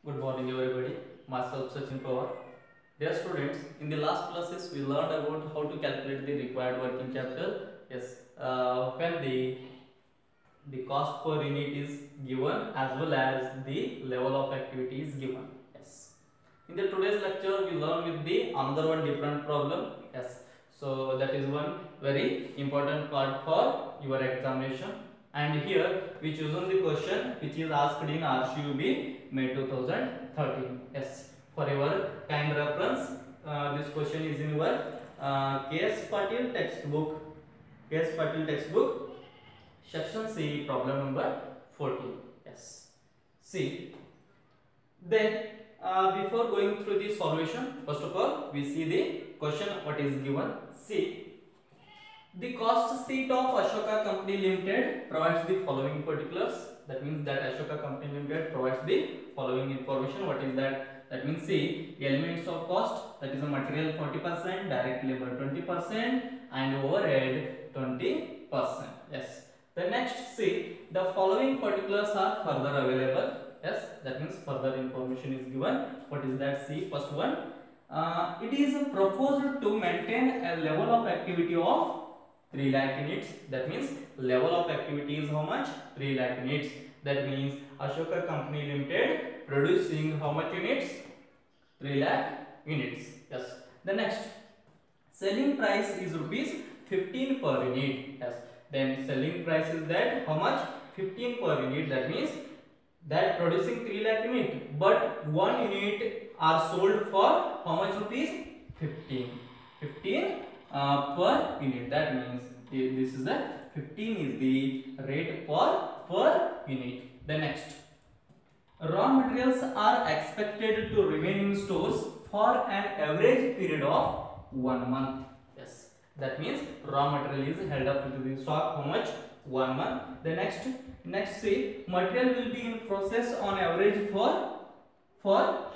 Good morning everybody, myself Sachin Pawar. Dear students, in the last classes we learned about how to calculate the required working capital. Yes, when the cost per unit is given as well as the level of activity is given. Yes. In the today's lecture we learn with the another one different problem. Yes. So that is one very important part for your examination. And here we chosen the question which is asked in RCUB May 2013. Yes. For your kind reference, this question is in your KS Patil textbook. KS Patil textbook, section C, problem number 14. Yes. See. Then before going through the solution, first of all we see the question what is given. See. The cost sheet of Ashoka Company Limited provides the following particulars. That means that Ashoka Company Limited provides the following information. What is that? That means see elements of cost, that is a material 40%, direct labor 20%, and overhead 20%. Yes. The next see the following particulars are further available. Yes, that means further information is given. What is that? See first one. It is proposed to maintain a level of activity of 3 lakh units. That means level of activity is how much? 3 lakh units. That means Ashoka Company Limited producing how much units? 3 lakh units. Yes. The next selling price is rupees 15 per unit. Yes. Then selling price is that how much? 15 per unit. That means that producing 3 lakh unit, but 1 unit are sold for how much rupees? 15 per unit. That means this is the 15 is the rate per unit. The next, raw materials are expected to remain in stores for an average period of 1 month. Yes, that means raw material is held up into the stock how much? 1 month. The next say material will be in process on average for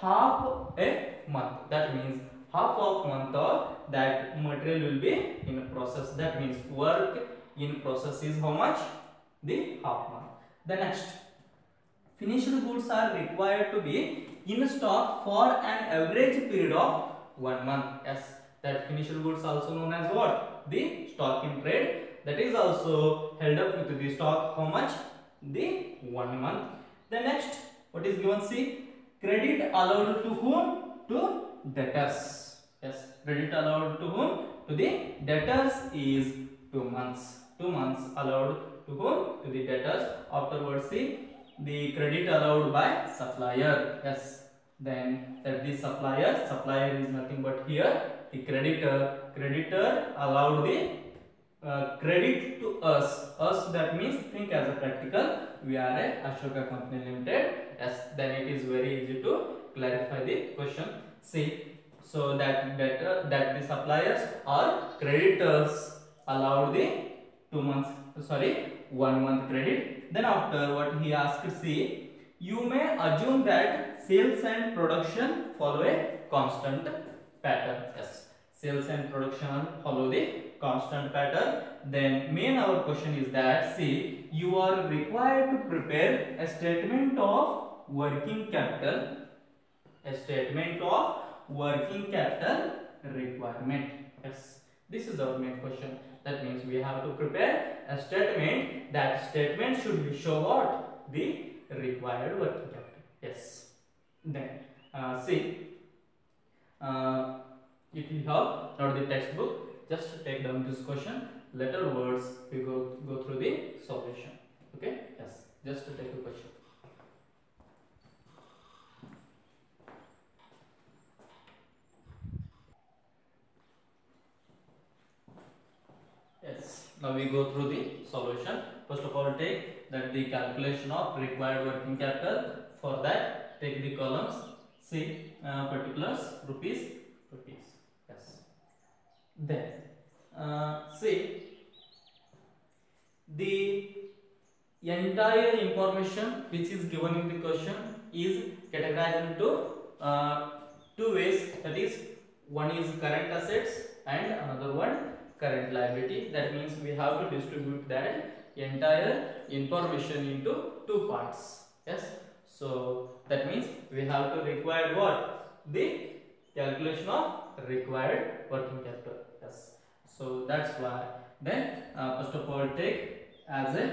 half a month. That means half of month or that material will be in process. That means work in process is how much? The half month. The next, finished goods are required to be in stock for an average period of 1 month. Yes, that finished goods also known as what? The stock in trade. That is also held up with the stock how much? The 1 month. The next, what is given? See, credit allowed to whom? To debtors. Yes, credit allowed to whom? To the debtors is 2 months. 2 months allowed to whom? To the debtors. Afterwards, see the credit allowed by supplier. Yes, then that the supplier is nothing but here the creditor allowed the credit to us. That means think as a practical. We are a Ashoka Company Limited. Yes, then it is very easy to clarify the question. See, so that the suppliers or creditors allowed the 1 month credit. Then after what he asked, see, you may assume that sales and production follow a constant pattern. Yes, sales and production follow the constant pattern. Then main our question is that see you are required to prepare a statement of working capital. A statement of working capital requirement. Yes, this is our main question. That means we have to prepare a statement. That statement should show what? The required working capital. Yes. Then see, if you have not the textbook, just take down this question. Later words we go through the solution. Okay. Yes. Just to take a question. Yes, now we go through the solution. First of all, take that the calculation of required working capital. For that, take the columns. See, particulars, rupees. Yes. Then, see, the entire information which is given in the question is categorized into 2 ways. That is, one is current assets and another one current liability. That means we have to distribute that entire information into 2 parts. Yes, So that means we have to require what? The calculation of required working capital. Yes. So that's why then first of all take as a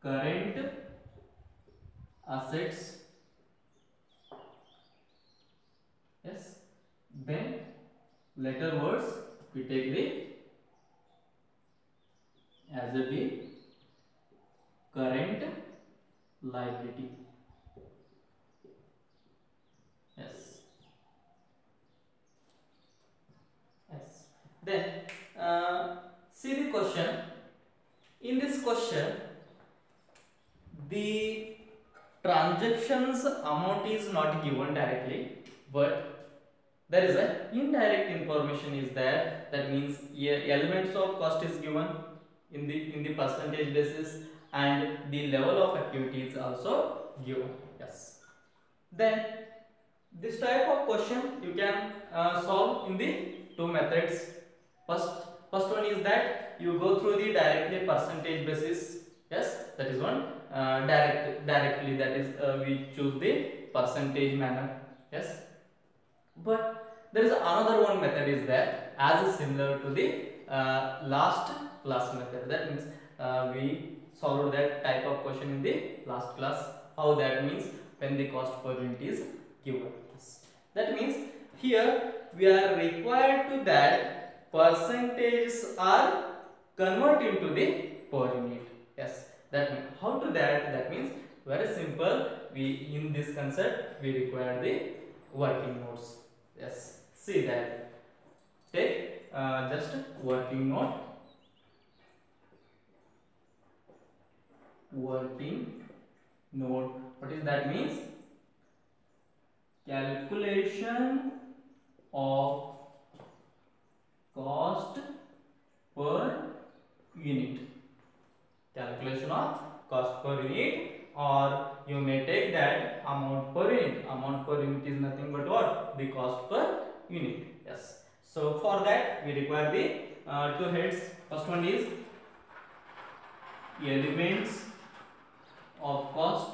current assets. Yes. Then later words we take the as a the current liability. Yes. Yes. Then see the question. In this question, the transactions amount is not given directly, but there is a indirect information is there. That means elements of cost is given in the percentage basis, and the level of activity is also given. Yes. Then this type of question you can solve in the two methods. First one is that you go through the directly percentage basis. Yes, that is one. Directly, that is we choose the percentage manner. Yes, but there is another one method is that as similar to the last class method. That means we solved that type of question in the last class. How that means when the cost per unit is given. That means here we are required to that percentages are converted into the per unit. Yes, that means how to that? That means very simple. We in this concept we require the working notes. Yes, see that. Take just working note. Working note. What is that means? Calculation of cost per unit. Calculation of cost per unit, or you may take that amount per unit. Amount per unit is nothing but what? The cost per unit. Yes. So for that we require the two heads. First one is elements of cost.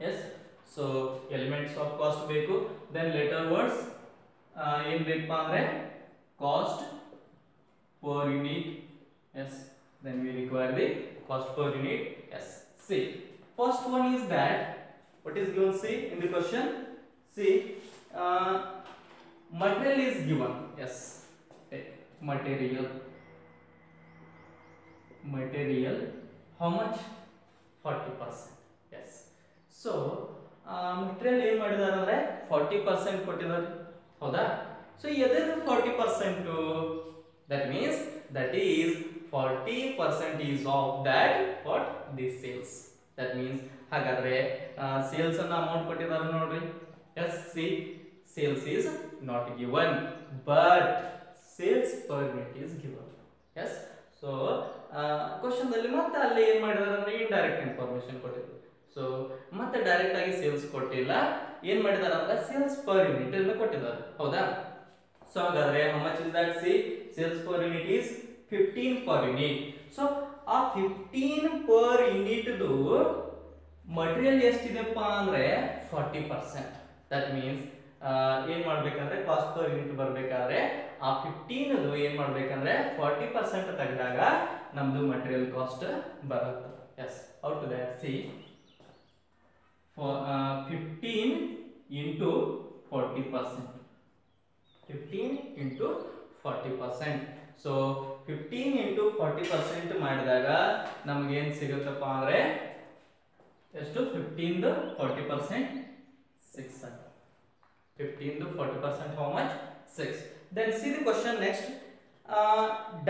Yes. So elements of cost ಬೇಕು. Then later words ಏನು ಬೇಕಪ್ಪ ಅಂದ್ರೆ cost per unit. Yes. Then we require the cost per unit. Yes. See, first one is that what is given? See in the question. See, material is given. Yes. Material. Material. How much? 40%. Yes. So material ಏನು ಮಾಡಿದಾರೆ ಅಂದ್ರೆ 40% ಕೊಟ್ಟಿದ್ದಾರೆ. ಹೌದಾ? So ಎದೆದು 40%? That means that is 40% is of that what? The sales. That means ಹಾಗಾದ್ರೆ sales ಅನ್ನ amount ಕೊಟ್ಟಿದ್ದಾರೆ ನೋಡ್ರಿ. Yes, see, sales is not given, but sales per unit is given. Yes. So question ದಲ್ಲಿ ಮತ್ತೆ ಅಲ್ಲಿ ಏನು ಮಾಡಿದಾರೆ ಅಂದ್ರೆ ಇಂಡೈರೆಕ್ಟ್ ಇನ್ಫಾರ್ಮೇಶನ್ ಕೊಟ್ಟಿದ್ದಾರೆ. ಸೊ ಮತ್ತೆ ಡೈರೆಕ್ಟ್ ಆಗಿ ಸೇಲ್ಸ್ ಕೊಟ್ಟಿಲ್ಲ, ಏನ್ ಮಾಡಿದಾರೆ ಅಂದ್ರೆ ಸೇಲ್ಸ್ ಪರ್ ಯೂನಿಟ್ ಅನ್ನು ಕೊಟ್ಟಿದ್ದಾರೆ. ಹೌದಾ? ಸೊ ಹಾಗಾದ್ರೆ how much is that? See, sales per unit is 15 per unit. So ಆ 15 per unit ದು ಮಟೀರಿಯಲ್ ಎಷ್ಟಿದೆಪ್ಪ ಅಂದ್ರೆ 40%. ದಟ್ ಮೀನ್ಸ್ ಏನ್ ಮಾಡ್ಬೇಕಂದ್ರೆ ಕಾಸ್ಟ್ ಪರ್ ಯೂನಿಟ್ ಬರ್ಬೇಕಾದ್ರೆ ಆ 15 ದು ಏನ್ ಮಾಡ್ಬೇಕಂದ್ರೆ 40% ತೆಗೆದಾಗ ನಮ್ದು ಮಟೀರಿಯಲ್ ಕಾಸ್ಟ್ ಬರುತ್ತೆ. Yes, how to that? See, 15 into 40%. 15 into 40%. So 15 into 40% ಮಾಡಿದಾಗ ನಮಗೆ ಏನು ಸಿಗುತ್ತಪ್ಪ ಅಂದ್ರೆ ಎಷ್ಟು? 15 ದು 40% 6. 15 to 40%, how much? 6. Then see the question next.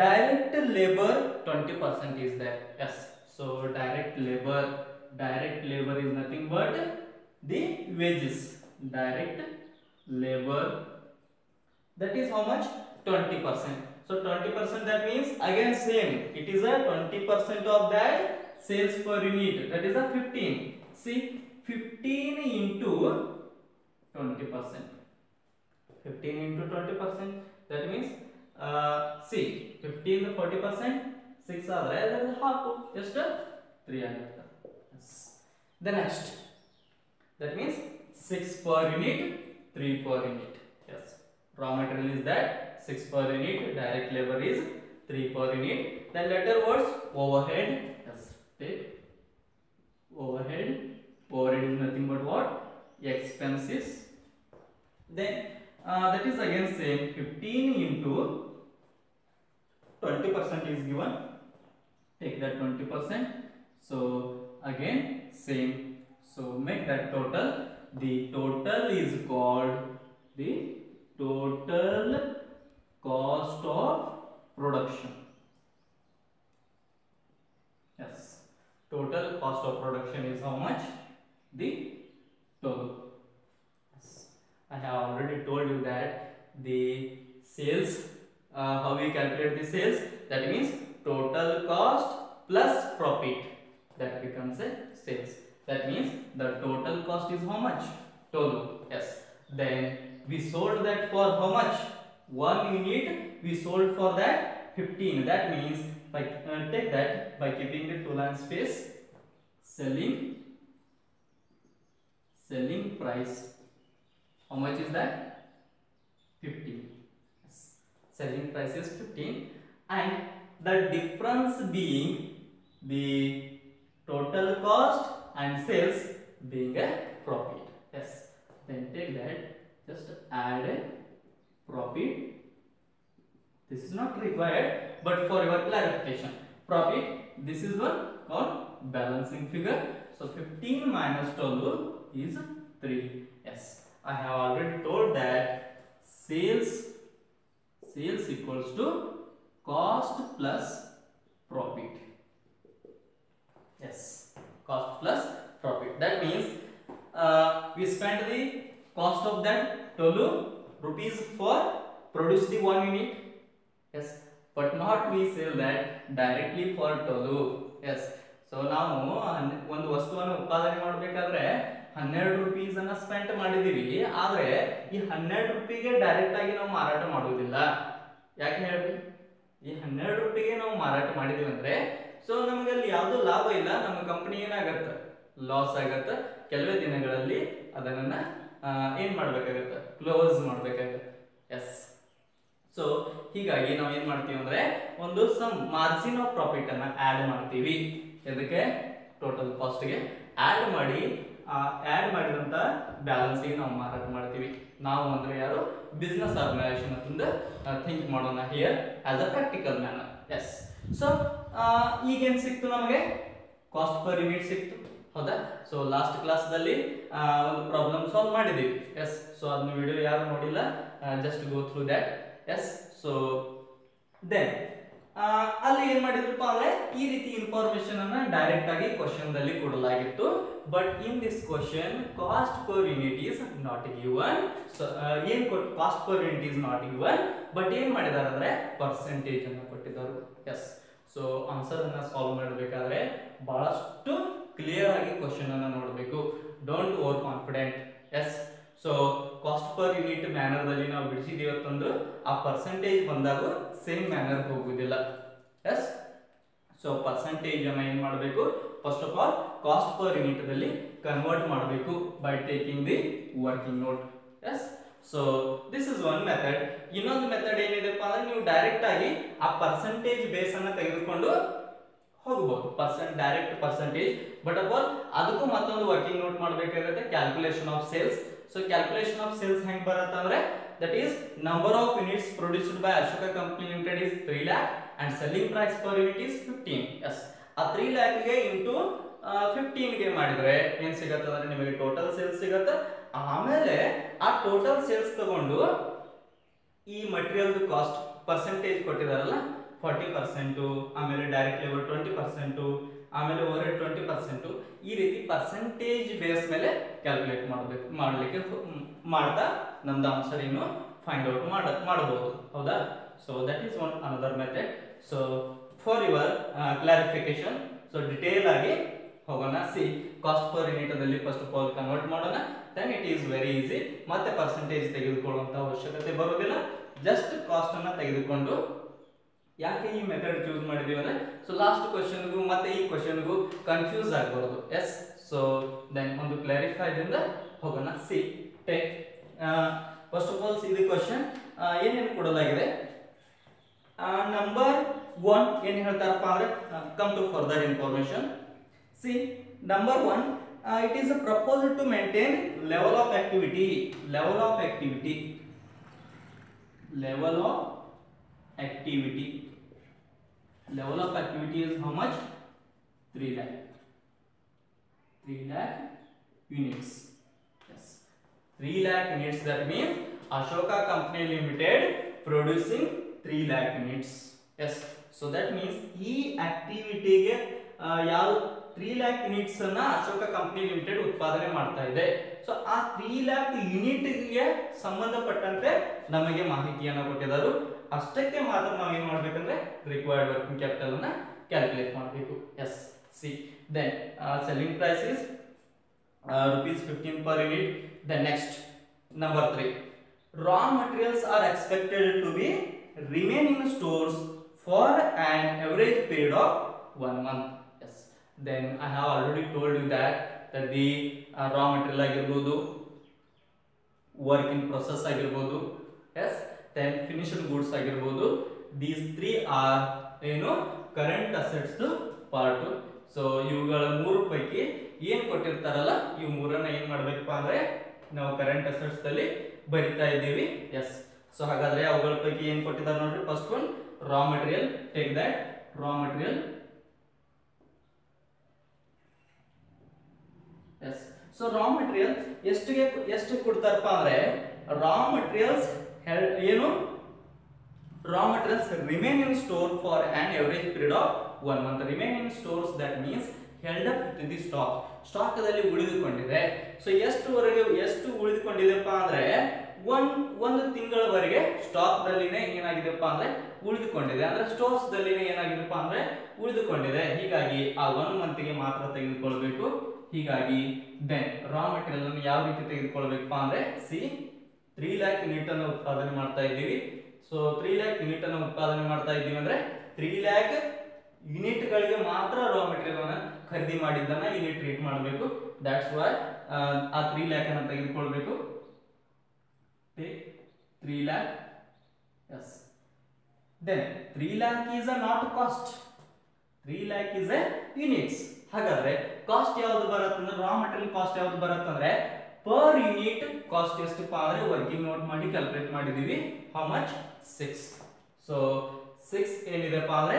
Direct labor 20% is there. Yes. So direct labor is nothing but the wages. Direct labor, that is how much? 20%. So 20%, that means again same. It is a 20% of that sales per unit. That is a 15. See, 15 into 20%. 15 into 20%. That means see, 15 to 40%, 6 ಆದರೆ ಅದರ half ಎಷ್ಟು? 300. Yes. The next, that means 6 per unit, 3 per unit. Yes, raw material is that 6 per unit, direct labor is 3 per unit. Then later words, overhead. Yes, take overhead. Overhead is nothing but what? Expenses. Then that is again same, 15 into 20% is given. Take that 20%. So again same. So make that total. The total is called the total cost of production. Yes, total cost of production is how much? The total. Yes. I have already told you that the sales, how we calculate the sales, that means total cost plus profit, that becomes a sales. That means the total cost is how much? Total. Yes. Then we sold that for how much? 1 unit we sold for that 15. That means by take that by keeping the 2 line space, selling price. How much is that? 15. Yes. Selling price is 15, and the difference being the total cost and sales being a profit. Yes. Then take that, just add a profit. This is not required, but for your clarification, profit, this is one called balancing figure. So 15 minus 12 is 3. Yes, I have already told that sales equals to cost plus profit. Yes, cost plus profit. That means we spent the cost of that 12 rupees for produce the 1 unit. Yes, but not we sell that directly for 12. Yes, so ನಾವು ಒಂದು ವಸ್ತುವನ್ನು ಉತ್ಪಾದನೆ ಮಾಡಬೇಕಾದ್ರೆ 12 rupees ಅನ್ನ spend ಮಾಡಿದೀವಿ, ಆದ್ರೆ ಈ 12 ರೂಪಾಯಿಗೆ ಡೈರೆಕ್ಟ್ ಆಗಿ ನಾವು ಮಾರಾಟ ಮಾಡುವುದಿಲ್ಲ. ಯಾಕೆ ಹೇಳ್ರಿ? ಈ 12 ರೂಪಾಯಿಗೆ ನಾವು ಮಾರಾಟ ಮಾಡಿದೀವಿ ಅಂದ್ರೆ ಸೊ ನಮಗೆ ಅಲ್ಲಿ ಯಾವುದು ಲಾಭ ಇಲ್ಲ, ನಮ್ಮ ಕಂಪನಿ ಏನಾಗತ್ತೆ? ಲಾಸ್ ಆಗತ್ತೆ. ಕೆಲವೇ ದಿನಗಳಲ್ಲಿ ಅದನ್ನ ಏನ್ ಮಾಡ್ಬೇಕಾಗತ್ತೆ? ಕ್ಲೋಸ್ ಮಾಡ್ಬೇಕಾಗತ್ತೆ. ಎಸ್, ಸೊ ಹೀಗಾಗಿ ನಾವು ಏನ್ ಮಾಡ್ತೀವಿ ಅಂದ್ರೆ ಒಂದು ಸಮ್ ಮಾರ್ಜಿನ್ ಆಫ್ ಪ್ರಾಫಿಟ್ ಅನ್ನ ಆಡ್ ಮಾಡ್ತೀವಿ. ಇದಕ್ಕೆ ಟೋಟಲ್ ಕಾಸ್ಟ್ ಗೆ ಆಡ್ ಮಾಡಿದಂತ ಬ್ಯಾಲೆನ್ಸ್ ಗೆ ನಾವು ಮಾರಾಟ ಮಾಡ್ತೀವಿ. ನಾವು ಅಂದ್ರೆ ಯಾರು? ಬಿಸ್ನೆಸ್ ಆರ್ಗನೈಸೇಷನ್ ಅಂತ ಥಿಂಕ್ ಮಾಡೋಣ here as a practical manner. Yes, so ಈಗೇನ್ ಸಿಕ್ತು ನಮಗೆ? ಕಾಸ್ಟ್ ಪರ್ ಯೂನಿಟ್ ಸಿಕ್ತು, ಹೌದಾ? ಸೊ ಲಾಸ್ಟ್ ಕ್ಲಾಸ್ ದಲ್ಲಿ ಒಂದು ಪ್ರಾಬ್ಲಮ್ ಸಾಲ್ವ್ ಮಾಡಿದೀವಿ. ಎಸ್, ಸೊ ಅದನ್ನ ವಿಡಿಯೋ ಯಾರು ನೋಡಿಲ್ಲ, just go through that. Yes, so then ಅಲ್ಲಿ ಏನ್ ಮಾಡಿದ್ರಪ್ಪ ಅಂದ್ರೆ ಈ ರೀತಿ ಇನ್ಫಾರ್ಮೇಶನ್ ಅನ್ನ ಡೈರೆಕ್ಟ್ ಆಗಿ ಕ್ವಶನ್ ದಲ್ಲಿ ಕೊಡಲಾಗಿತ್ತು. But in this question cost per unit is not given. So ಏನ್ cost per unit is not given, but ಏನ್ ಮಾಡಿದಾರೆ ಅಂದ್ರೆ ಪರ್ಸೆಂಟೇಜ್ ಅನ್ನ ಕೊಟ್ಟಿದ್ದಾರೆ. ಎಸ್, ಸೊ ಆನ್ಸರ್ ಅನ್ನ ಸಾಲ್ವ್ ಮಾಡಬೇಕಾದ್ರೆ ಬಹಳಷ್ಟು ಕ್ಲಿಯರ್ ಆಗಿ ಕ್ವಶನ್ ಅನ್ನ ನೋಡಬೇಕು. Don't overconfident. Yes, so cost per unit manner ದಲ್ಲಿ ನಾವು ಬಿಡಿಸಿದೀವಿ ಅಂತಂದು ಆ ಪರ್ಸೆಂಟೇಜ್ ಬಂದಾಗ ಸೇಮ್ ಮ್ಯಾನರ್ ಹೋಗುವುದಿಲ್ಲ. ಎಸ್, ಸೊ ಪರ್ಸೆಂಟೇಜ್ ಅನ್ನ ಏನ್ ಮಾಡಬೇಕು? First of all cost per unit ದಲ್ಲಿ ಕನ್ವರ್ಟ್ ಮಾಡಬೇಕು by taking the working note. Yes, so this is one method. ಇನ್ನೊಂದು ಮೆಥಡ್ ಏನಿದೆಪ್ಪ ಅಂದ್ರೆ ನೀವು ಡೈರೆಕ್ಟ್ ಆಗಿ ಆ ಪರ್ಸೆಂಟೇಜ್ ಬೇಸ್ ಅನ್ನ ತೆಗೆದುಕೊಂಡು ಹೋಗಬಹುದು, direct percentage. But of all ಅದಕ್ಕೂ ಮತ್ತೊಂದು ವರ್ಕಿಂಗ್ ನೋಟ್ ಮಾಡಬೇಕಾಗುತ್ತೆ, calculation of sales. So calculation of sales ಹೆಂಗ್ ಬರುತ್ತೆ ಅಂದ್ರೆ that is number of units produced by Ashoka Company Limited is 3 lakh and selling price per unit is 15. yes, ಆ 3 lakh ಗೆ into 15 ಗೆ ಮಾಡಿದ್ರೆ ಏನ್ ಸಿಗುತ್ತೆ ಅಂದ್ರೆ ನಿಮಗೆ ಟೋಟಲ್ ಸೇಲ್ಸ್ ಸಿಗುತ್ತೆ. ಆಮೇಲೆ ಆ ಟೋಟಲ್ ಸೇಲ್ಸ್ ತಗೊಂಡು ಈ ಮಟೀರಿಯಲ್ ಕಾಸ್ಟ್ ಪರ್ಸೆಂಟೇಜ್ ಕೊಟ್ಟಿದಾರಲ್ಲ 40%, ಆಮೇಲೆ ಡೈರೆಕ್ಟ್ ಲೇಬರ್ 20%, ಆಮೇಲೆ ಓವರ್ಹೆಡ್ 20%, ಈ ರೀತಿ ಪರ್ಸೆಂಟೇಜ್ ಬೇಸ್ ಮೇಲೆ ಕ್ಯಾಲ್ಕುಲೇಟ್ ಮಾಡಲಿಕ್ಕೆ ಮಾಡ್ತಾ ನಮ್ದು ಆನ್ಸರ್ ಇನ್ನು ಫೈಂಡ್ ಔಟ್ ಮಾಡಬಹುದು, ಹೌದಾ? So that is one another method. So for your clarification, so detail ಆಗಿ ಹೋಗೋಣ. ಸಿ, ಕಾಸ್ಟ್ ಪರ್ ಯೂನಿಟ್ ಅಲ್ಲಿ ಫಸ್ಟ್ ಆಫ್ ಆಲ್ ಕನ್ವರ್ಟ್ ಮಾಡೋಣ, then it is very easy. ಮತ್ತೆ ಪರ್ಸೆಂಟೇಜ್ ತೆಗೆದುಕೊಳ್ಳುವಂತ ಅವಶ್ಯಕತೆ ಬರೋದಿಲ್ಲ, ಜಸ್ಟ್ ಕಾಸ್ಟ್ ಅನ್ನ ತೆಗೆದುಕೊಂಡು ಯಾಕೆ ಈ ಮೆಥಡ್ ಚೂಸ್ ಮಾಡಿದೀವಿ ಅಂದ್ರೆ ಸೊ ಲಾಸ್ಟ್ ಕ್ವಶನ್ಗೂ ಮತ್ತೆ ಈ ಕ್ವಶನ್ಗೂ ಕನ್ಫ್ಯೂಸ್ ಆಗಬಾರ್ದು. ಎಸ್, ಸೊ ದೆನ್ ಒಂದು ಕ್ಲಾರಿಫೈದಿಂದ ಹೋಗೋಣ. See take first of all see the question. ಏನೇನು ಕೊಡಲಾಗಿದೆ. ನಂಬರ್ 1 ಏನು ಹೇಳ್ತಾರಪ್ಪ ಅಂದ್ರೆ come to further information. See number 1, it is proposed to maintain level of activity. Level of activity is how much? 3 lakh units. Yes, 3 lakh units. That means Ashoka Company Limited producing 3 lakh units. Yes, so that means ಈ activity ಗೆ ಯಾವ 3 lakh units ಅನ್ನ Ashoka company limited ಉತ್ಪಾದನೆ ಮಾಡ್ತಾ ಇದೆ. So ಆ 3 lakh unit ಗೆ ಸಂಬಂಧಪಟ್ಟಂತೆ ನಮಗೆ ಮಾಹಿತಿಯನ್ನು ಕೊಟ್ಟಿದ್ದಾರೆ. ಅಷ್ಟಕ್ಕೆ ಮಾತ್ರ ನಾವು ಏನು ಮಾಡಬೇಕಂದ್ರೆ ರಿಕ್ವೈರ್ಡ್ ವರ್ಕಿಂಗ್ ಕ್ಯಾಪಿಟಲ್ ಅನ್ನ ಕ್ಯಾಲ್ಕುಲೇಟ್ ಮಾಡಬೇಕು. Yes, see then selling price is ₹15 per unit. The next number 3, raw materials are expected to be remain in stores for an average period of 1 month. Yes, then I have already told you that the raw material ಆಗಿರಬಹುದು, work in process ಆಗಿರಬಹುದು, yes, then finished goods ಆಗಿರಬಹುದು. These 3 are current assets part. So ಇವುಗಳ 3 ಪೈಕಿ ಏನು ಕೊಟ್ಟಿರ್ತಾರಲ್ಲ ಇವು 3ನ್ನ ಏನು ಮಾಡಬೇಕಪ್ಪ ಅಂದ್ರೆ ನಾವು ಕರೆಂಟ್ ಅಸೆಟ್ಸ್ ದಲ್ಲಿ ಬರಿತಾ ಇದ್ದೀವಿ. ಎಸ್, ಸೊ ಹಾಗಾದ್ರೆ ಅವುಗಳ ಪೈಕಿ ಏನು ಕೊಟ್ಟಿದ್ದಾರೆ ನೋಡ್ರಿ. First one raw material. Take that raw material. Yes, so raw material ಎಷ್ಟು ಕೊಡ್ತಾರಪ್ಪ ಅಂದ್ರೆ raw materials raw materials remain in store for an average period of 1 month. Remain in stores, that means held up to the stock. Stock ದಲ್ಲಿ ಉಳಿದುಕೊಂಡಿದೆ. So ಎಷ್ಟು ಉಳಿದುಕೊಂಡಿದೆಪ್ಪ ಅಂದ್ರೆ ಒಂದು ತಿಂಗಳವರೆಗೆ stock ದಲ್ಲಿನೇ ಏನಾಗಿದೆಪ್ಪ ಅಂದ್ರೆ ಉಳಿದುಕೊಂಡಿದೆ. ಅಂದ್ರೆ ಸ್ಟೋರ್ಸ್ ದಲ್ಲಿನೇ ಏನಾಗಿದೆಪ್ಪ ಅಂದ್ರೆ ಉಳಿದುಕೊಂಡಿದೆ. ಹೀಗಾಗಿ ಆ 1 ಮಂತ್ ಗೆ ಮಾತ್ರ ತೆಗೆದುಕೊಳ್ಳಬೇಕು. ಹೀಗಾಗಿ ದೆನ್ ರಾ ಮೆಟೀರಿಯಲ್ ಅನ್ನು ಯಾವ ರೀತಿ ತೆಗೆದುಕೊಳ್ಳಬೇಕಪ್ಪ ಅಂದ್ರೆ ಸಿ 3 lakh ಯೂನಿಟ್ ಅನ್ನು ಉತ್ಪಾದನೆ ಮಾಡ್ತಾ ಇದ್ದೀವಿ. ಸೊ 3 lakh ಯೂನಿಟ್ ಅನ್ನು ಉತ್ಪಾದನೆ ಮಾಡ್ತಾ ಇದ್ದೀವಿ ಅಂದ್ರೆ 3 lakh ಯೂನಿಟ್ ಗಳಿಗೆ ಮಾತ್ರ ರಾ ಮೆಟೀರಿಯಲ್ ಅನ್ನು ಖರೀದಿ ಮಾಡಿದ್ದನ್ನ ಇಲ್ಲಿ ಟ್ರೀಟ್ ಮಾಡಬೇಕು. ದಟ್ಸ್ ವೈ ಆ 3 lakh ಅನ್ನು ತೆಗೆದುಕೊಳ್ಳಬೇಕು. 3 lakh. yes, then 3 lakh is a not cost. 3 lakh is a units. ಹಾಗಾದ್ರೆ ಕಾಸ್ಟ್ ಯಾವುದು ಬರುತ್ತೆ ಅಂದ್ರೆ ರಾ ಮೆಟೀರಿಯಲ್ ಕಾಸ್ಟ್ ಯಾವುದು ಬರುತ್ತೆ ಅಂದ್ರೆ ಪರ್ ಯೂನಿಟ್ ಕಾಸ್ಟ್ ಎಷ್ಟಪ್ಪ ಅಂದ್ರೆ ವರ್ಕಿಂಗ್ ನೋಟ್ ಮಾಡಿ ಕ್ಯಾಲ್ಕುಲೇಟ್ ಮಾಡಿದೀವಿ. How much? 6. ಸೊ 6 ಏನಿದೆಪ್ಪ ಅಂದ್ರೆ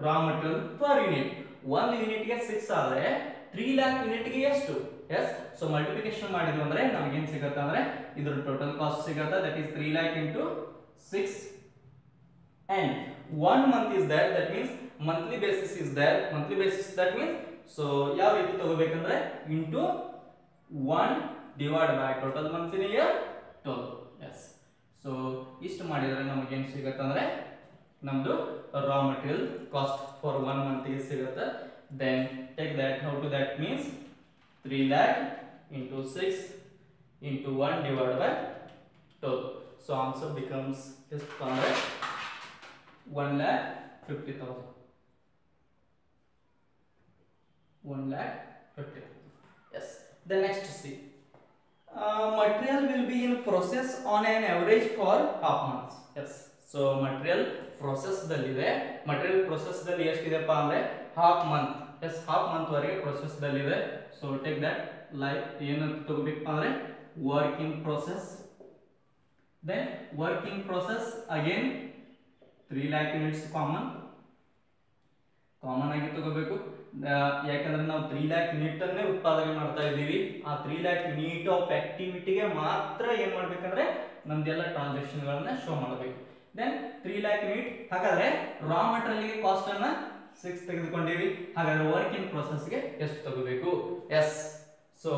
raw material per unit. 1 unit ಗೆ 6 ಆದ್ರೆ 3 lakh ಯೂನಿಟ್ ಗೆ ಎಷ್ಟು? ಎಸ್, ಸೊ ಮಲ್ಟಿಪ್ಲಿಕೇಶನ್ ಮಾಡಿದ್ವಿ ಅಂದ್ರೆ ನಮಗೆ ಏನು ಸಿಗುತ್ತೆ ಅಂದ್ರೆ ಇದರ ಟೋಟಲ್ ಕಾಸ್ಟ್ ಸಿಗುತ್ತೆ. That is 3 lakh into 6 and 1 month is there. That means monthly basis is there. Monthly basis, that means so ಯಾವ ರೀತಿ ತಗೋಬೇಕಂದ್ರೆ into 1 divided by total months in a year 12. yes, so ಇಷ್ಟು ಮಾಡಿದ್ರೆ ನಮಗೆ ಏನು ಸಿಗುತ್ತೆ ಅಂದ್ರೆ ನಮ್ದು raw material cost for 1 month ಗೆ ಸಿಗುತ್ತೆ. then take that, how to that means 3 lakh into 6 into 1 divided by 12. so answer becomes just 1,50,000. 1,50,000. yes, the next see material will be in process on an average for half months. yes, so material process ದಲ್ಲಿದೆ. material process ದಲ್ಲಿ ಎಷ್ಟಿದೆಪ್ಪ ಅಂದ್ರೆ half month. yes, half month ವರೆಗೆ process ದಲ್ಲಿದೆ. so take that like ಏನು ತಗೋಬೇಕಪ್ಪ ಅಂದ್ರೆ work in process. then work in process again 3 lakh units common ಆಗಿ ತಗೋಬೇಕು. ಯಾಕಂದ್ರೆ ನಾವು 3 lakh unit ಅನ್ನೇ ಉತ್ಪಾದನೆ ಮಾಡ್ತಾ ಇದ್ದೀವಿ. ಆ 3 lakh ಯೂನಿಟ್ ಆಫ್ ಆಕ್ಟಿವಿಟಿಗೆ ಮಾತ್ರ ಏನ್ ಮಾಡ್ಬೇಕಂದ್ರೆ ನಮ್ದೆಲ್ಲ ಟ್ರಾನ್ಸಾಕ್ಷನ್ ಗಳನ್ನ ಶೋ ಮಾಡಬೇಕು. Then 3 lakh unit. ಹಾಗಾದ್ರೆ ರಾ ಮೆಟೀರಿಯಲ್ ಗೆ ಕಾಸ್ಟ್ ಅನ್ನ 6 ತೆಗೆದುಕೊಂಡಿವಿ. ಹಾಗಾದ್ರೆ ವರ್ಕ್ ಇನ್ ಪ್ರೋಸೆಸ್ ಗೆ ಎಷ್ಟು ತಗೋಬೇಕು? ಎಸ್, ಸೊ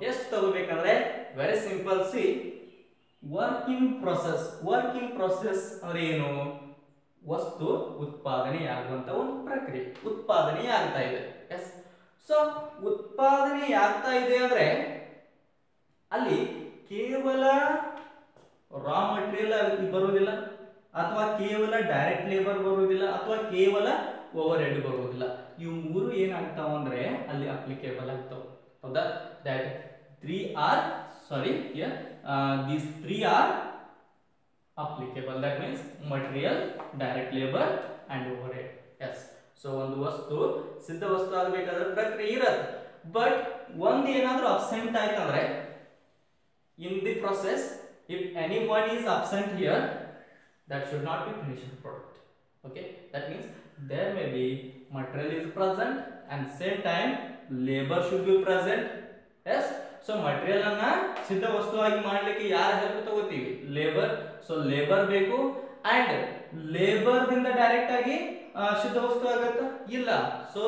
ಎಷ್ಟು ತಗೋಬೇಕಂದ್ರೆ very simple. See work in process ಅಂದ್ರೆ ಏನು? ವಸ್ತು ಉತ್ಪಾದನೆಯಾಗುವಂತ ಒಂದು ಪ್ರಕ್ರಿಯೆ. ಉತ್ಪಾದನೆಯಾಗ್ತಾ ಇದೆ. ಎಸ್, ಸೊ ಉತ್ಪಾದನೆಯಾಗ್ತಾ ಇದೆ ಅಂದ್ರೆ ಅಲ್ಲಿ ಕೇವಲ ರಾ ಮಟೀರಿಯಲ್ ಬರುವುದಿಲ್ಲ. ಅಥವಾ ಕೇವಲ ಡೈರೆಕ್ಟ್ ಲೇಬರ್ ಬರುವುದಿಲ್ಲ ಅಥವಾ ಕೇವಲ ಓವರ್ ಹೆಡ್ ಬರುವುದಿಲ್ಲ. ಇವು ಮೂರು ಏನಾಗ್ತಾವ ಅಂದ್ರೆ ಅಲ್ಲಿ ಅಪ್ಲಿಕೇಬಲ್ ಆಗ್ತಾವ. ಹೌದಾ? that three are sorry here these three are applicable. That means material, direct labor and overhead. Yes. So ಒಂದು ವಸ್ತು ಸಿದ್ಧ ವಸ್ತು ಆಗಬೇಕಾದ್ರೆ ಪ್ರಕ್ರಿಯೆ ಇರುತ್ತೆ. ಬಟ್ ಒಂದು ಏನಾದರೂ ಅಬ್ಸೆಂಟ್ ಆಯ್ತಂದ್ರೆ in the process, if anyone is absent here, that should not be finished product. Okay, that means there may be material is present and same time labor should be present. Yes, so material ಅನ್ನ ಸಿದ್ಧ ವಸ್ತುವಾಗಿ ಮಾಡಲಿಕ್ಕೆ ಯಾರ help ತಗೋತೀವಿ? Labour. So labour ಬೇಕು and labour ದಿಂದ direct ಆಗಿ ಸಿದ್ಧ ವಸ್ತು ಆಗುತ್ತಾ? ಇಲ್ಲ. So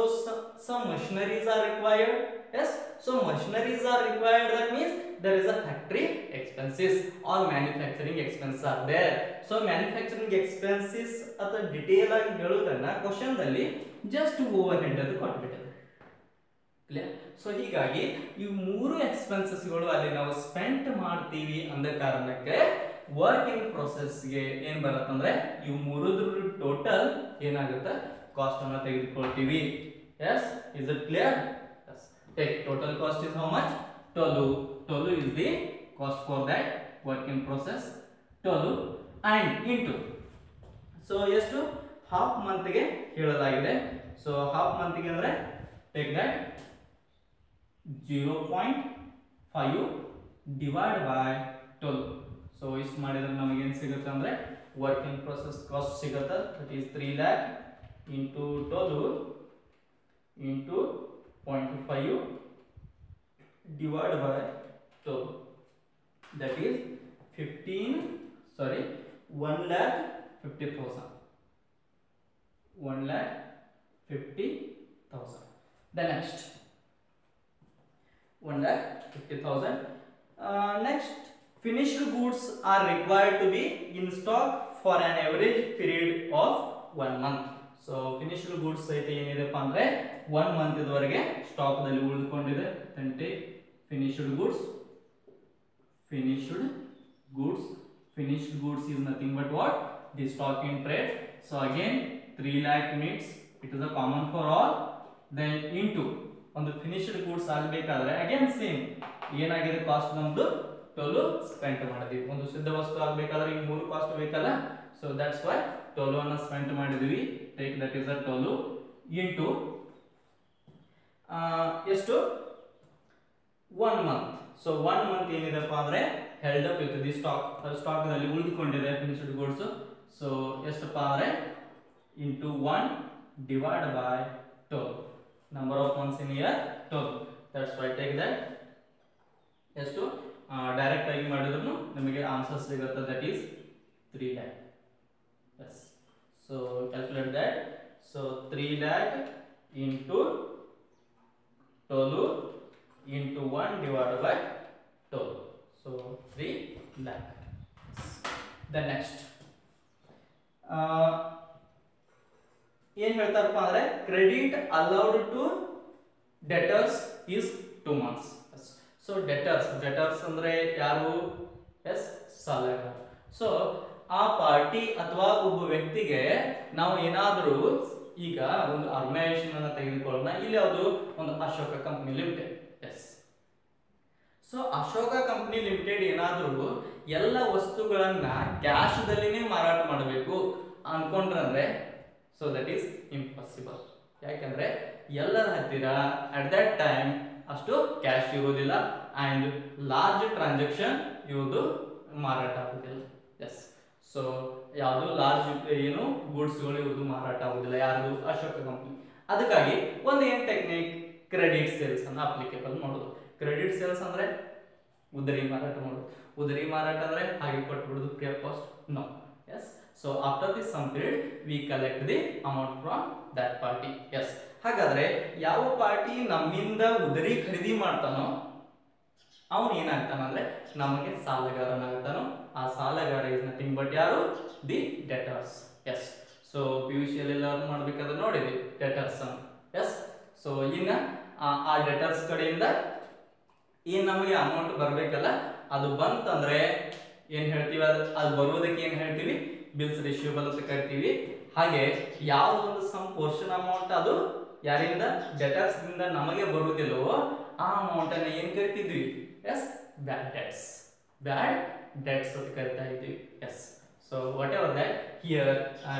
some machineries are required. Yes, so machineries are required. That means there is a factory expenses or manufacturing expenses are there. So manufacturing expenses ಅತ detail ಆಗಿ ಹೇಳೋದನ್ನ ಕ್ವೆಶ್ಚನ್ ದಲ್ಲಿ ಜಸ್ಟ್ ಓವರ್ ಹೆಡ್ ಅದು ಕೊಟ್ಬಿಟ್ಟಿದೆ. ಕ್ಲಿಯರ್? ಸೊ ಹೀಗಾಗಿ ಈ ಮೂರು expenses ಗಳು ಅಲ್ಲಿ ನಾವು ಸ್ಪೆಂಡ್ ಮಾಡ್ತೀವಿ ಅಂದ ಕಾರಣಕ್ಕೆ ವರ್ಕಿಂಗ್ ಪ್ರೋಸೆಸ್ ಗೆ ಏನ್ ಬರುತ್ತಂದ್ರೆ ಇವು ಮೂರದ್ರ ಟೋಟಲ್ ಏನಾಗುತ್ತೆ? ಕಾಸ್ಟ್ ಅನ್ನು ತೆಗೆದುಕೊಳ್ತೀವಿ. Yes, is it clear? Yes. Take total cost is how much? 12 is the cost for that working process. 12 and into. So ಎಷ್ಟು? ಹಾಫ್ ಮಂತ್ ಗೆ ಹೇಳಲಾಗಿದೆ. ಸೊ ಹಾಫ್ ಮಂತ್ ಗೆ ಅಂದ್ರೆ take that 0.5 divide by 12. So ಇಷ್ಟು ಮಾಡಿದ್ರೆ ನಮಗೆ ಏನು ಸಿಗುತ್ತೆ ಅಂದ್ರೆ ವರ್ಕಿಂಗ್ ಪ್ರೋಸೆಸ್ ಕಾಸ್ಟ್ ಸಿಗುತ್ತೆ. That is 3 lakh into 12 into 0.5 divided by 12. That is 1,50,000. 1,50,000. The next 1,50,000. Next, finished goods are required to be in stock for an average period of 1 month. So finished goods ಐತೆ ಏನಿದೆಪ್ಪ ಅಂದ್ರೆ 1 month ಇದವರೆಗೆ stock ದಲ್ಲಿ ಉಳಿದುಕೊಂಡಿದೆ. then take finished goods. Finished goods is nothing but what? The stock in trade. So again 3 lakh units, it is a common for all. Then into ಒಂದು finished goods ಆಗಬೇಕಾದ್ರೆ again same ಏನಾಗಿದೆ cost ನಮ್ದು 12 spend ಮಾಡಿದೀವಿ. ಒಂದು ಸಿದ್ಧ ವಸ್ತು ಆಗಬೇಕಾದ್ರೆ ಈ ಮೂರು ಕಾಸ್ಟ್ ಬೇಕಲ್ಲ. ಸೊ ದಟ್ಸ್ ವೈ 12 ಅನ್ನು ಸ್ಪೆಂಡ್ ಮಾಡಿದೀವಿ. ಟೇಕ್ ದಟ್ ಇಸ್ 12 into ಎಷ್ಟು? 1 month. ಸೊ 1 month ಏನಿದೆಪ್ಪ ಅಂದ್ರೆ held up with the stock ನಲ್ಲಿ ಉಳಿದುಕೊಂಡಿದೆ ಫಿನಿಶ್ಡ್ ಗೂಡ್ಸ್. ಸೊ ಎಷ್ಟಪ್ಪ ಅಂದ್ರೆ into 1 divided by 12. Number of months in year 12. That's why take that. ಎಷ್ಟು? Direct ಆಗಿ ಮಾಡಿದ್ರು ನಮಗೆ ಆನ್ಸರ್ ಸಿಗುತ್ತೆ. That is 3 lakh. Yes. So calculate that. So 3 lakh into 12 into 1 divided by 12. So 3 lakh. The next ಏನ್ ಹೇಳ್ತಾರಪ್ಪ ಅಂದ್ರೆ credit allowed to debtors is 2 months. So debtors ಅಂದ್ರೆ ಯಾರು? ಎಸ್, ಸಾಲಗಾರ. ಸೊ ಆ ಪಾರ್ಟಿ ಅಥವಾ ಒಬ್ಬ ವ್ಯಕ್ತಿಗೆ ನಾವು ಏನಾದರೂ ಈಗ ಒಂದು ಆರ್ಗನೈಸೇಷನ್ ಅನ್ನು ತೆಗೆದುಕೊಳ್ಳೋಣ. ಇಲ್ಲಿ ಯಾವುದು? ಒಂದು Ashoka company limited. Yes. So Ashoka company limited ಏನಾದರೂ ಎಲ್ಲ ವಸ್ತುಗಳನ್ನ ಕ್ಯಾಶ್ ದಲ್ಲಿನೇ ಮಾರಾಟ ಮಾಡಬೇಕು ಅನ್ಕೊಂಡ್ರೆ ಸೊ ದಟ್ ಈಸ್ ಇಂಪಾಸಿಬಲ್. ಯಾಕಂದ್ರೆ ಎಲ್ಲರ ಹತ್ತಿರ ಅಟ್ ದಟ್ ಟೈಮ್ ಅಷ್ಟು ಕ್ಯಾಶ್ ಇರುವುದಿಲ್ಲ ಅಂಡ್ ಲಾರ್ಜ್ ಟ್ರಾನ್ಸಾಕ್ಷನ್ ಇವುದು ಮಾರಾಟ ಆಗುದಿಲ್ಲ. ಎಸ್. ಸೊ ಯಾವುದು ಲಾರ್ಜ್ ಏನು ಗೂಡ್ಸ್ಗಳು ಇವುದು ಮಾರಾಟ ಆಗುದಿಲ್ಲ. ಯಾರು? ಅಶೋಕ ಕಂಪನಿ. ಅದಕ್ಕಾಗಿ ಒಂದು ಏನ್ ಟೆಕ್ನಿಕ್? ಕ್ರೆಡಿಟ್ ಸೇಲ್ಸ್ ಅನ್ನು ಅಪ್ಲಿಕೇಬಲ್ ಮಾಡೋದು. ಕ್ರೆಡಿಟ್ ಸೇಲ್ಸ್ ಅಂದ್ರೆ ಉದರಿ ಮಾರಾಟ ಮಾಡೋದು. ಉದರಿ ಮಾರಾಟ ಅಂದ್ರೆ ಹಾಗೆ ಕೊಟ್ಬಿಡೋದು free of cost? No. Yes. So after this some period we collect the amount from that party. Yes. ಹಾಗಾದ್ರೆ ಯಾವ ಪಾರ್ಟಿ ನಮ್ಮಿಂದ ಉದರಿ ಖರೀದಿ ಮಾಡ್ತಾನೋ ಅವನು ಏನಾಗ್ತಾನಂದ್ರೆ ನಮಗೆ ಸಾಲಗಾರನಾಗ್ತಾನೋ. ಆ ಸಾಲಗಾರ ಇಸ್ ನಥಿಂಗ್ ಬಟ್ ಯಾರು? The debtors. Yes. So PUC ಎಲ್ಲರೂ ಮಾಡ್ಬೇಕಾದ್ರೆ ನೋಡಿದ್ವಿ ಡೆಟರ್ಸ್. ಎಸ್. ಸೊ ಇನ್ನ ಆ ಡೆಟರ್ಸ್ ಕಡೆಯಿಂದ ಏನ್ ನಮಗೆ ಅಮೌಂಟ್ ಬರ್ಬೇಕಲ್ಲ ಅದು ಬಂತಂದ್ರೆ ಏನ್ ಹೇಳ್ತೀವಿ? ಅದು ಬರುವುದಕ್ಕೆ ಏನ್ ಹೇಳ್ತೀವಿ? ಬಿಲ್ಸ್ ರಿಸೀವಬಲ್ ಅಂತ ಕರಿತೀವಿ. ಹಾಗೆ ಯಾವ್ದು ಒಂದು ಸಮ್ ಪೋರ್ಷನ್ ಅಮೌಂಟ್ ಅದು ಯಾರಿಂದ ಡೆಟರ್ಸ್ ದಿಂದ ನಮಗೆ ಬರುವುದಿಲ್ಲವೋ ಆ ಅಮೌಂಟ್ ಅನ್ನು ಏನ್ ಕರಿತಿದ್ವಿ? Yes, bad debts. Bad debts ಅಂತ ಕರಿತಾ ಇದ್ವಿ. Yes, so whatever that here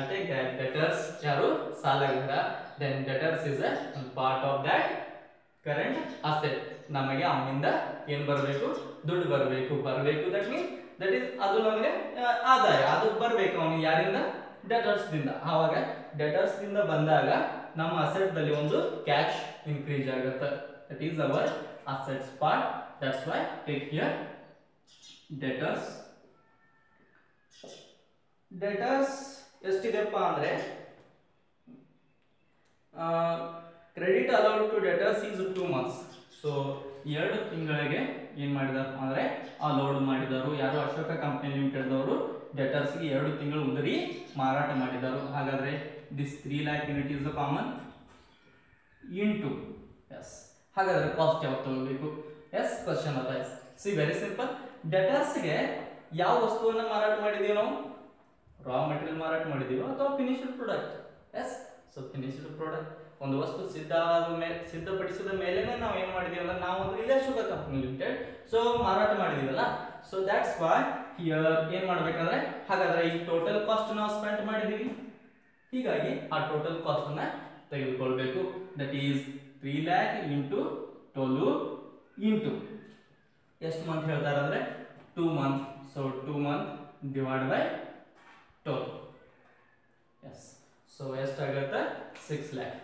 take that debtors ಯಾರು ಸಾಲಗಾರ, then debtors is a part of that current asset. ನಮಗೆ ಅವನಿಂದ ಏನು ಬರಬೇಕು? ದುಡ್ಡು ಬರಬೇಕು. ದಟ್ ಮೀನ್ಸ್ ದಟ್ ಇಸ್ ಅದು ನಮಗೆ ಆದಾಯ, ಅದು ಬರಬೇಕು ಅವನಿಗೆ ಯಾರಿಂದ? ಡೆಟರ್ಸ್ ದಿಂದ. ಆವಾಗ ಡೆಟರ್ಸ್ ದಿಂದ ಬಂದಾಗ ನಮ್ಮ ಅಸೆಟ್ ದಲ್ಲಿ ಒಂದು ಕ್ಯಾಶ್ ಇನ್ಕ್ರೀಸ್ ಆಗುತ್ತೆ. That is our assets part. That's why take here debtors. Debtors ಎಷ್ಟಿದೆಪ್ಪ ಅಂದ್ರೆ credit allowed to debtors is 2 months. So 2 ತಿಂಗಳಿಗೆ ಏನ್ ಮಾಡಿದಾರಪ್ಪ ಅಂದ್ರೆ ಅಲೌಡ್ ಮಾಡಿದಾರು. ಯಾರು? ಅಶೋಕ ಕಂಪನಿ ಲಿಮಿಟೆಡ್ ದವರು ಡೆಟರ್ಸ್ ಗೆ 2 ತಿಂಗಳು ಉದರಿ ಮಾರಾಟ ಮಾಡಿದಾರು. ಹಾಗಾದ್ರೆ this 3 lakh unit is common into. Yes, ಹಾಗಾದ್ರೆ ಕಾಸ್ಟ್ ಯಾವ್ದು ತಗೋಬೇಕು? ಎಸ್, ಕ್ವಶನ್ ಅದ. See very simple. ಡೆಟರ್ಸ್ ಗೆ ಯಾವ ವಸ್ತುವನ್ನ ಮಾರಾಟ ಮಾಡಿದೀವಿ ನಾವು? ರಾ ಮೆಟೀರಿಯಲ್ ಮಾರಾಟ ಮಾಡಿದೀವಿ ಅಥವಾ finished product? Yes, so finished product. ಒಂದು ವಸ್ತು ಸಿದ್ಧಪಡಿಸಿದ ಮೇಲೆನೆ ನಾವು ಏನು ಮಾಡಿದೀವಿ ಅಂದ್ರೆ ನಾವು ಅಂದ್ರೆ ಇಲ್ಲೇ ಅಶೋಕ ಕಂಪನಿ ಲಿಮಿಟೆಡ್ ಸೊ ಮಾರಾಟ ಮಾಡಿದೀವಲ್ಲ. ಸೊ ದಟ್ಸ್ ವೈ ಹಿಯರ್ ಏನ್ ಮಾಡ್ಬೇಕಂದ್ರೆ ಹಾಗಾದ್ರೆ ಈ ಟೋಟಲ್ ಕಾಸ್ಟ್ ನಾವು ಸ್ಪೆಂಡ್ ಮಾಡಿದೀವಿ. ಹೀಗಾಗಿ ಆ ಟೋಟಲ್ ಕಾಸ್ಟ್ ಅನ್ನ ತೆಗೆದುಕೊಳ್ಬೇಕು. That is 3 lakh into 12 into ಎಷ್ಟು ಮಂತ್ ಹೇಳ್ತಾರೆ ಅಂದ್ರೆ 2 months. So 2 months divide by 12. Yes, so ಎಷ್ಟಾಗುತ್ತೆ? 6 lakh.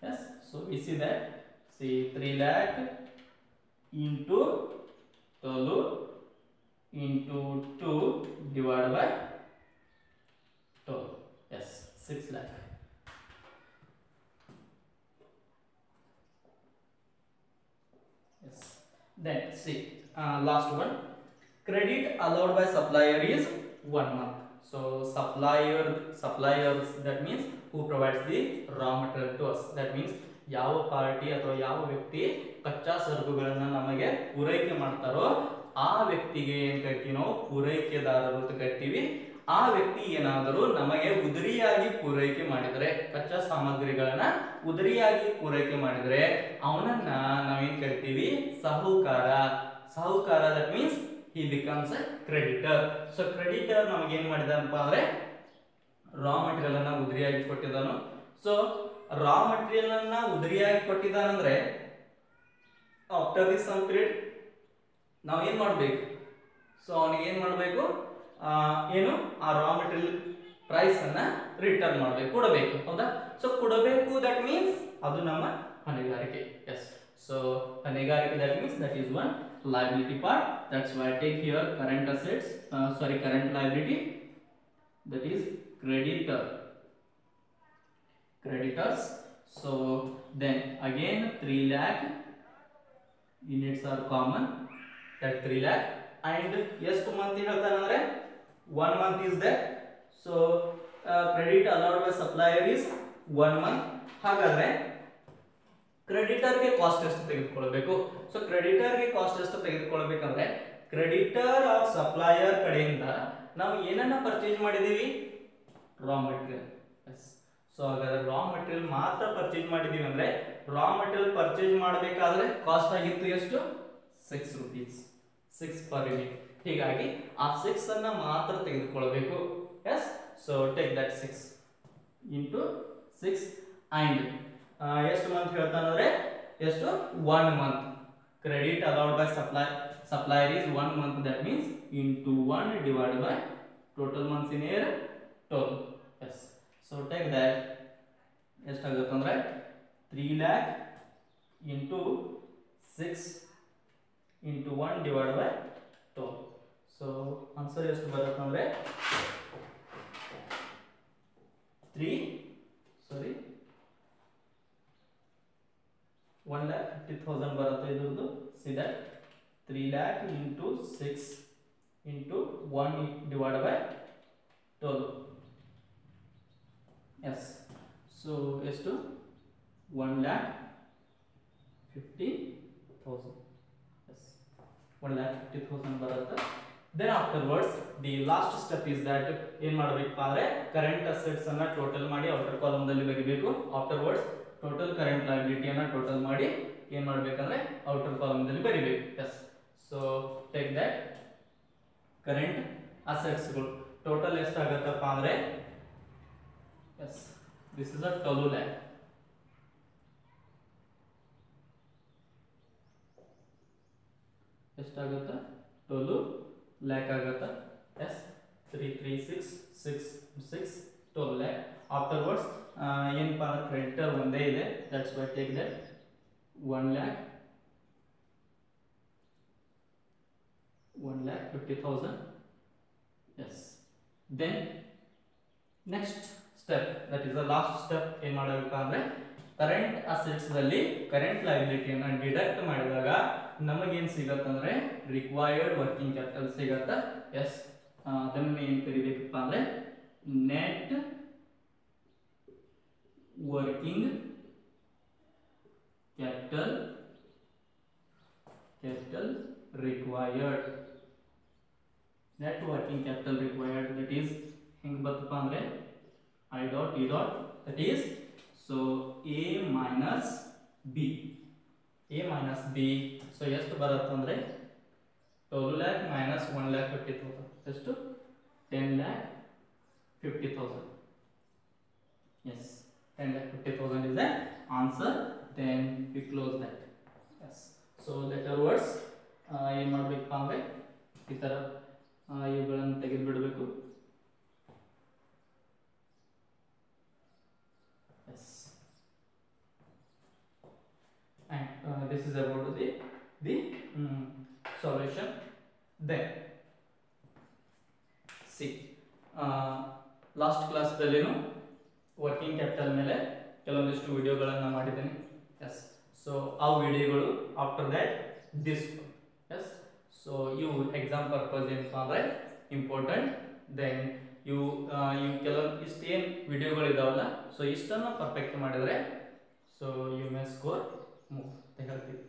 Yes, so we see that 3 lakh into 12 into 2 divided by 12. Yes, 6 lakh. Yes. Then see last one. Credit allowed by supplier is 1 month. So suppliers, that means who provides the raw material to us. That means ಯಾವ party ಅಥವಾ ಯಾವ ವ್ಯಕ್ತಿ ಕಚ್ಚಾ ಸರಕುಗಳನ್ನ ನಮಗೆ ಪೂರೈಕೆ ಮಾಡ್ತಾರೋ ಆ ವ್ಯಕ್ತಿಗೆ ಏನ್ ಕರಿತೀವಿ ನಾವು? ಪೂರೈಕೆದಾರರು ಅಂತ ಕರಿತೀವಿ. ಆ ವ್ಯಕ್ತಿ ಏನಾದರೂ ನಮಗೆ ಉದರಿಯಾಗಿ ಪೂರೈಕೆ ಮಾಡಿದರೆ, ಕಚ್ಚಾ ಸಾಮಗ್ರಿಗಳನ್ನ ಉದರಿಯಾಗಿ ಪೂರೈಕೆ ಮಾಡಿದರೆ ಅವನನ್ನ ನಾವೇನ್ ಕರಿತೀವಿ? ಸಾಹುಕಾರ. That means he becomes a creditor. So creditor ನಮಗೆ ಏನ್ ಮಾಡಿದಾನಪ್ಪ ಅಂದ್ರೆ ರಾ ಮೆಟೀರಿಯಲ್ ಅನ್ನ ಉದರಿಯಾಗಿ ಕೊಟ್ಟಿದ್ದಾನು. ಸೊ ರಾ ಮೆಟೀರಿಯಲ್ ಅನ್ನ ಉದರಿಯಾಗಿ ಕೊಟ್ಟಿದ್ದಾನಂದ್ರೆ ಆಫ್ಟರ್ ದಿಸ್ ಸಮ್ ಪೀರಿಯಡ್ ನಾವು ಏನ್ ಮಾಡ್ಬೇಕು? ಸೊ ಅವನಿಗೆ ಏನ್ ಮಾಡ್ಬೇಕು? ಏನು ಆ ರಾ ಮೆಟೀರಿಯಲ್ ಪ್ರೈಸ್ ಅನ್ನ ರಿಟರ್ನ್ ಮಾಡ್ಬೇಕು, ಕೊಡಬೇಕು. ಹೌದಾ? ಸೊ ಕೊಡಬೇಕು, ದಟ್ ಮೀನ್ಸ್ ಅದು ನಮ್ಮ ಹೊಣೆಗಾರಿಕೆ. ಎಸ್, ಸೊ ಹೊಣೆಗಾರಿಕೆ that means that is one liability part. That's why I take here current assets, current liability, that is creditors. So then again 3 lakh units are common, that 3 lakh. And ಎಷ್ಟು month ಹೇಳ್ತಾನೆ ಅಂದ್ರೆ 1 month is there. So credit allowed by supplier is 1 month. ಹಾಗಾದ್ರೆ creditor ಗೆ cost ಎಷ್ಟು ತೆಗೆದುಕೊಳ್ಳಬೇಕು? So creditor ಗೆ cost ಎಷ್ಟು ತೆಗೆದುಕೊಳ್ಳಬೇಕಂದ್ರೆ creditor of supplier ಕಡೆಯಿಂದ ನಾವು ಏನನ್ನ ಪರ್ಚೇಸ್ ಮಾಡಿದೀವಿ? ರಾ ಮೆಟೀರಿಯಲ್. ಎಸ್, ಸೊ ಹಾಗಾದ್ರೆ ರಾ ಮೆಟೀರಿಯಲ್ ಮಾತ್ರ ಪರ್ಚೇಸ್ ಮಾಡಿದೀವಿ ಅಂದ್ರೆ ರಾ ಮೆಟೀರಿಯಲ್ ಪರ್ಚೇಸ್ ಮಾಡಬೇಕಾದ್ರೆ ಕಾಸ್ಟ್ ಆಗಿತ್ತು ಎಷ್ಟು? 6 rupees, 6 per unit. ಹೀಗಾಗಿ ಆ 6 ಅನ್ನ ಮಾತ್ರ ತೆಗೆದುಕೊಳ್ಳಬೇಕು. Yes, so take that 6 into 6 and ಎಷ್ಟು ಮಂತ್ ಹೇಳ್ತಾನಂದ್ರೆ ಎಷ್ಟು? 1 month. Credit allowed by supplier is 1 month. That means into 1 divided by total months in year 12. Yes, so take that ಎಷ್ಟಾಗುತ್ತೆ ಅಂದ್ರೆ 3 lakh into 6 into 1 divided by 12. So answer ಎಷ್ಟು ಬರುತ್ತೆ ಅಂದ್ರೆ 1,50,000 ಬರುತ್ತೆ ಇದ್ರದ್ದು. See that 3 lakh into 6 into 1 divided by 12. Yes, so ಎಷ್ಟು? 1,50,000. Yes, 1,50,000 ಬರುತ್ತೆ. then afterwards the last step is that ಏನು ಮಾಡಬೇಕಪ್ಪ ಅಂದ್ರೆ ಕರೆಂಟ್ ಅಸೆಟ್ಸ್ ಅನ್ನ ಟೋಟಲ್ ಮಾಡಿ ಔಟರ್ ಕಾಲಮ್ ದಲ್ಲಿ ಬರೀಬೇಕು. afterwards ಟೋಟಲ್ ಕರೆಂಟ್ ಲಯಬಿಲಿಟಿ ಅನ್ನ ಟೋಟಲ್ ಮಾಡಿ ಏನು ಮಾಡಬೇಕಂದ್ರೆ ಔಟರ್ ಕಾಲಮ್ ದಲ್ಲಿ ಬರೀಬೇಕು. Yes, so take that current assets ಗಳು ಟೋಟಲ್ ಎಷ್ಟಾಗುತ್ತಪ್ಪ ಅಂದ್ರೆ yes this is a 12 lakh. ಎಷ್ಟಾಗುತ್ತೆ 12 lakh ಆಗುತ್ತೆ. S 33666 12 lakh. afterwards ಏನಪ್ಪ ಅಂದ್ರೆ ಕ್ರೆಡಿಟರ್ ಒಂದೇ ಇದೆ, that's why take that 1,50,000. yes, then next step, that is the last step, ಏನು ಮಾಡಬೇಕಪ್ಪ ಅಂದ್ರೆ ಕರೆಂಟ್ ಅಸೆಟ್ಸ್ ನಲ್ಲಿ ಕರೆಂಟ್ ಲಯಬಿಲಿಟಿಯನ್ನು ಡಿಡಕ್ಟ್ ಮಾಡಿದಾಗ ನಮಗೇನು ಸಿಗತ್ತಂದ್ರೆ ರಿಕ್ವೈರ್ಡ್ ವರ್ಕಿಂಗ್ ಕ್ಯಾಪಿಟಲ್ ಸಿಗತ್ತೆ. ಎಸ್, ಅದನ್ನ ಏನು ಕರಿಬೇಕಪ್ಪ ಅಂದ್ರೆ net working capital required. net working capital required, that is ಹೆಂಗ್ ಬರ್ತಪ್ಪ ಅಂದ್ರೆ I dot E dot, that is so A minus B. so ಎಷ್ಟು ಬರುತ್ತೆ ಅಂದ್ರೆ 12 lakh minus 1,50,000 ಎಷ್ಟು 10,50,000. yes, 10,50,000 is the answer. then we close that. yes, so letter words ಏನು ಮಾಡಬೇಕಪ್ಪ ಅಂದ್ರೆ ಈ ತರ ಇವುಗಳನ್ನು ತೆಗೆದು ಬಿಡಬೇಕು. yes, and this is about the solution. then see last class ದಲ್ಲಿನು ವರ್ಕಿಂಗ್ ಕ್ಯಾಪಿಟಲ್ ಮೇಲೆ ಕೆಲವೊಂದಿಷ್ಟು ವಿಡಿಯೋಗಳನ್ನು ಮಾಡಿದ್ದೇನೆ. ಎಸ್, ಸೊ ಆ ವಿಡಿಯೋಗಳು after that this. Yes, so ಇವು ಎಕ್ಸಾಮ್ ಪರ್ಪಸ್ ಏನಪ್ಪ ಅಂದರೆ ಇಂಪಾರ್ಟೆಂಟ್. ದೆನ್ ಇವು ಕೆಲವೊಂದು ಇಷ್ಟೇನು ವಿಡಿಯೋಗಳು ಇದಾವಲ್ಲ, ಸೊ ಇಷ್ಟನ್ನು ಪರ್ಫೆಕ್ಟ್ ಮಾಡಿದರೆ ಸೊ ಯು ಮೇ ಸ್ಕೋರ್ ಅಂತ ಹೇಳ್ತೀವಿ.